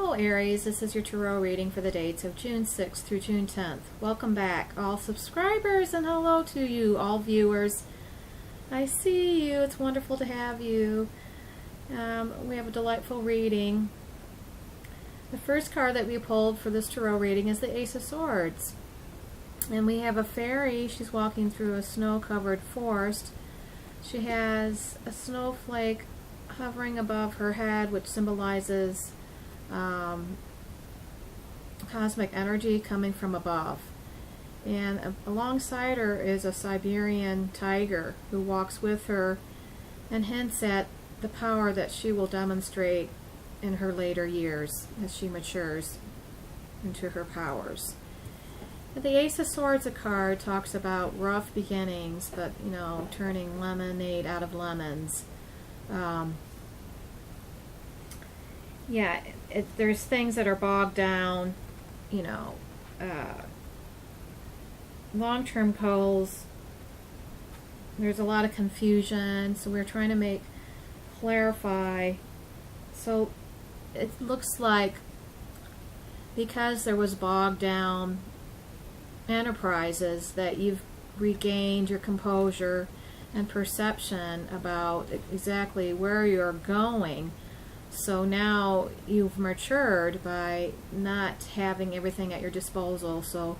Hello Aries, this is your tarot reading for the dates of June 6th through June 10th. Welcome back all subscribers, and hello to you all viewers. I see you, it's wonderful to have you. We have a delightful reading. The first card that we pulled for this tarot reading is the Ace of Swords. And we have a fairy. She's walking through a snow-covered forest. She has a snowflake hovering above her head, which symbolizes cosmic energy coming from above. And alongside her is a Siberian tiger who walks with her and hints at the power that she will demonstrate in her later years as she matures into her powers. The Ace of Swords, a card, talks about rough beginnings, but, you know, turning lemonade out of lemons. There's things that are bogged down, you know, long-term goals. There's a lot of confusion, so we're trying to clarify. So it looks like because there was bogged down enterprises that you've regained your composure and perception about exactly where you're going. So now you've matured by not having everything at your disposal. So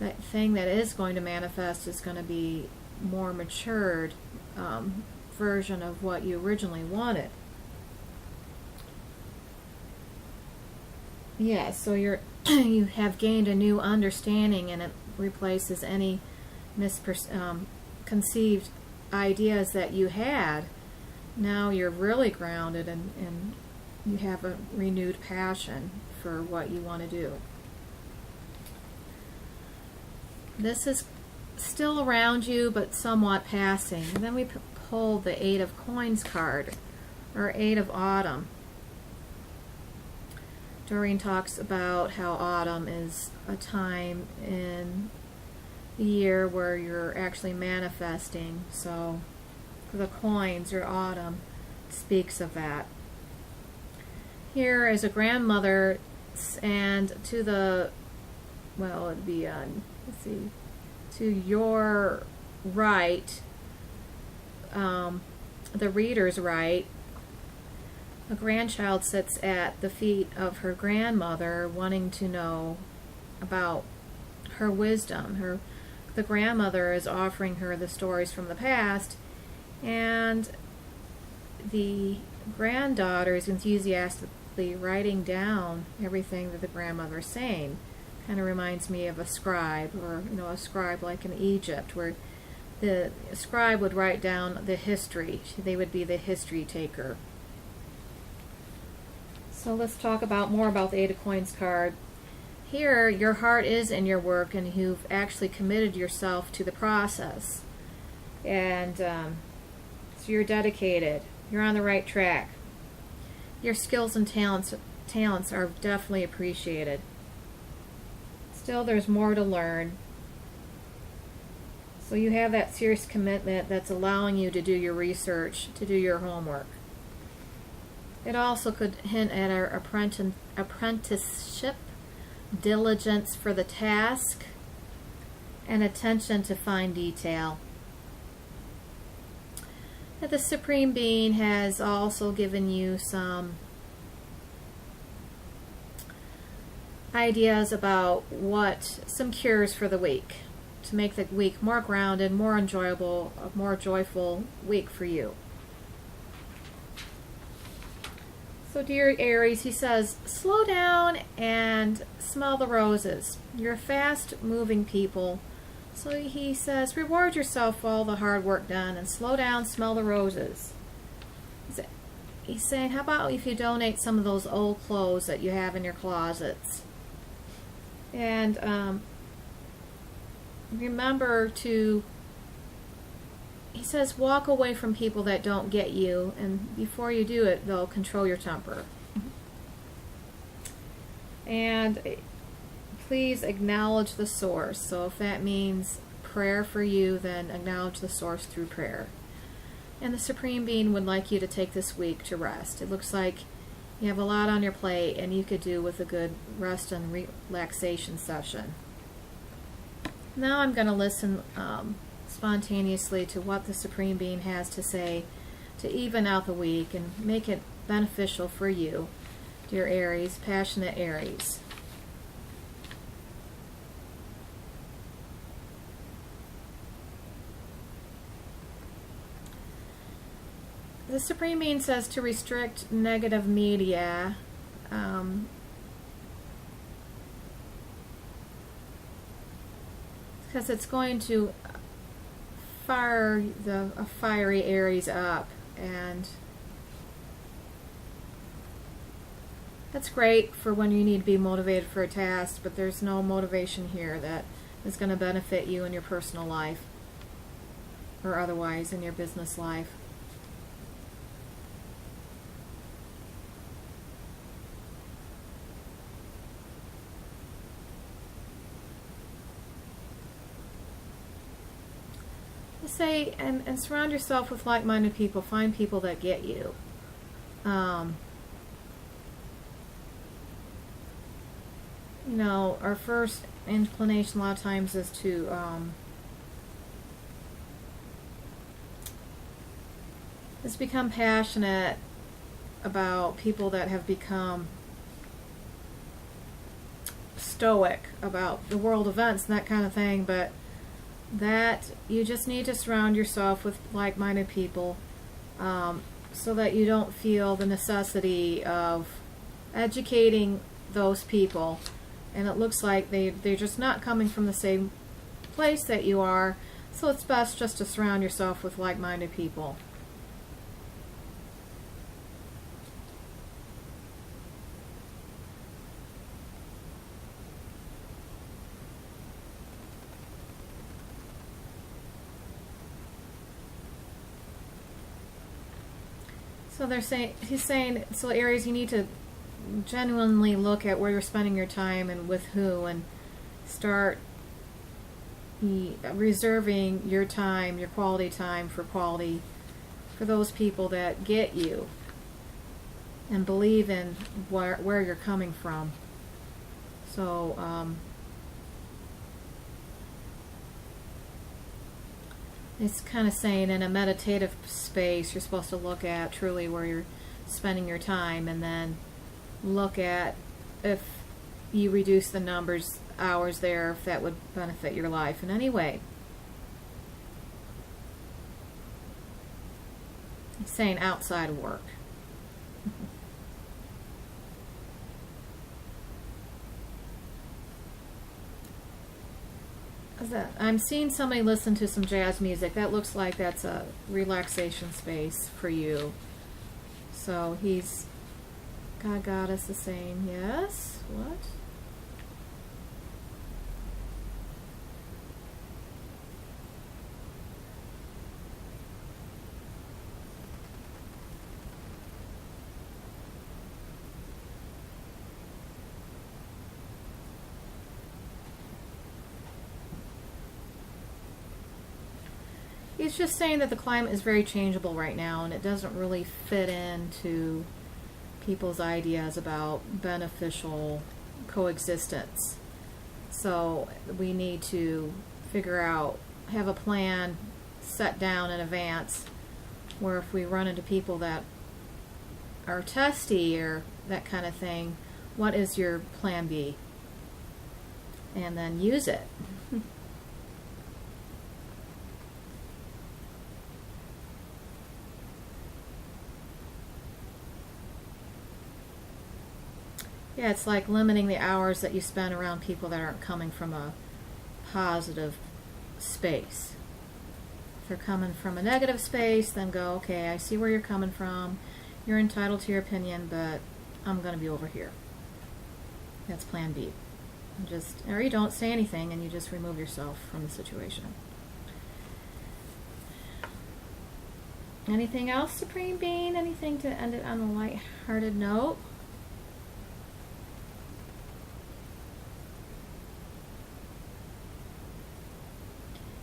that thing that is going to manifest is going to be more matured version of what you originally wanted. Yeah, so you have gained a new understanding, and it replaces any conceived ideas that you had. Now you're really grounded, and you have a renewed passion for what you want to do. This is still around you, but somewhat passing. And then we pull the Eight of Coins card, or Eight of Autumn. Doreen talks about how autumn is a time in the year where you're actually manifesting. So the coins, or autumn, speaks of that. Here is a grandmother, and to the, well, it'd be on, let's see, to your right, the reader's right, a grandchild sits at the feet of her grandmother, wanting to know about her wisdom. The grandmother is offering her the stories from the past, and the granddaughter is enthusiastically writing down everything that the grandmother is saying. Kind of reminds me of a scribe, or, you know, a scribe like in Egypt, where the scribe would write down the history. They would be the history taker. So let's talk more about the Eight of Coins card. Here, your heart is in your work, and you've actually committed yourself to the process. And so you're dedicated. You're on the right track. Your skills and talents are definitely appreciated. Still, there's more to learn. So you have that serious commitment that's allowing you to do your research, to do your homework. It also could hint at our apprenticeship, diligence for the task, and attention to fine detail. And the Supreme Being has also given you some ideas about some cures for the week, to make the week more grounded, more enjoyable, a more joyful week for you. So dear Aries, he says, slow down and smell the roses. You're fast-moving people. So he says, reward yourself for all the hard work done, and slow down, smell the roses. He's saying, how about if you donate some of those old clothes that you have in your closets? And remember to, he says, walk away from people that don't get you, and before you do it, they'll control your temper. And please acknowledge the source. So if that means prayer for you, then acknowledge the source through prayer. And the Supreme Being would like you to take this week to rest. It looks like You have a lot on your plate, and you could do with a good rest and relaxation session. Now I'm going to listen spontaneously to what the Supreme Being has to say to even out the week and make it beneficial for you, dear Aries, passionate Aries. The Supreme Being says to restrict negative media. Because it's going to fire the fiery Aries up, and that's great for when you need to be motivated for a task, but there's no motivation here that is going to benefit you in your personal life or otherwise in your business life. Say and surround yourself with like-minded people. Find people that get you. You know, our first inclination a lot of times is to become passionate about people that have become stoic about the world events and that kind of thing, but that you just need to surround yourself with like-minded people so that you don't feel the necessity of educating those people, and it looks like they're just not coming from the same place that you are, so it's best just to surround yourself with like-minded people. So he's saying, so Aries, you need to genuinely look at where you're spending your time and with who, and start reserving your time, your quality time for those people that get you and believe in where you're coming from. So it's kind of saying in a meditative space, you're supposed to look at truly where you're spending your time, and then look at if you reduce the hours there, if that would benefit your life in any way. It's saying outside of work. I'm seeing somebody listen to some jazz music. That looks like that's a relaxation space for you. So God Goddess is saying, yes, what? He's just saying that the climate is very changeable right now, and it doesn't really fit into people's ideas about beneficial coexistence. So we need to figure out, have a plan set down in advance, where if we run into people that are testy or that kind of thing, what is your plan B? And then use it. Yeah, it's like limiting the hours that you spend around people that aren't coming from a positive space. If they're coming from a negative space, then go, okay, I see where you're coming from. You're entitled to your opinion, but I'm going to be over here. That's plan B. Or you don't say anything and you just remove yourself from the situation. Anything else, Supreme Being? Anything to end it on a light-hearted note?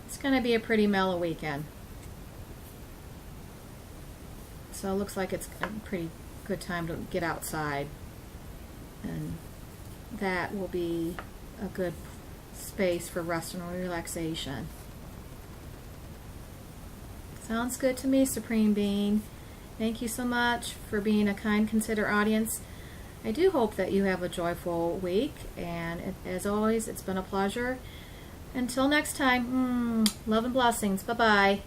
It's going to be a pretty mellow weekend. So it looks like it's pretty good time to get outside, and that will be a good space for rest and relaxation. Sounds good to me, Supreme Being. Thank you so much for being a kind, considerate audience. I do hope that you have a joyful week, and as always, it's been a pleasure. Until next time, love and blessings. Bye-bye.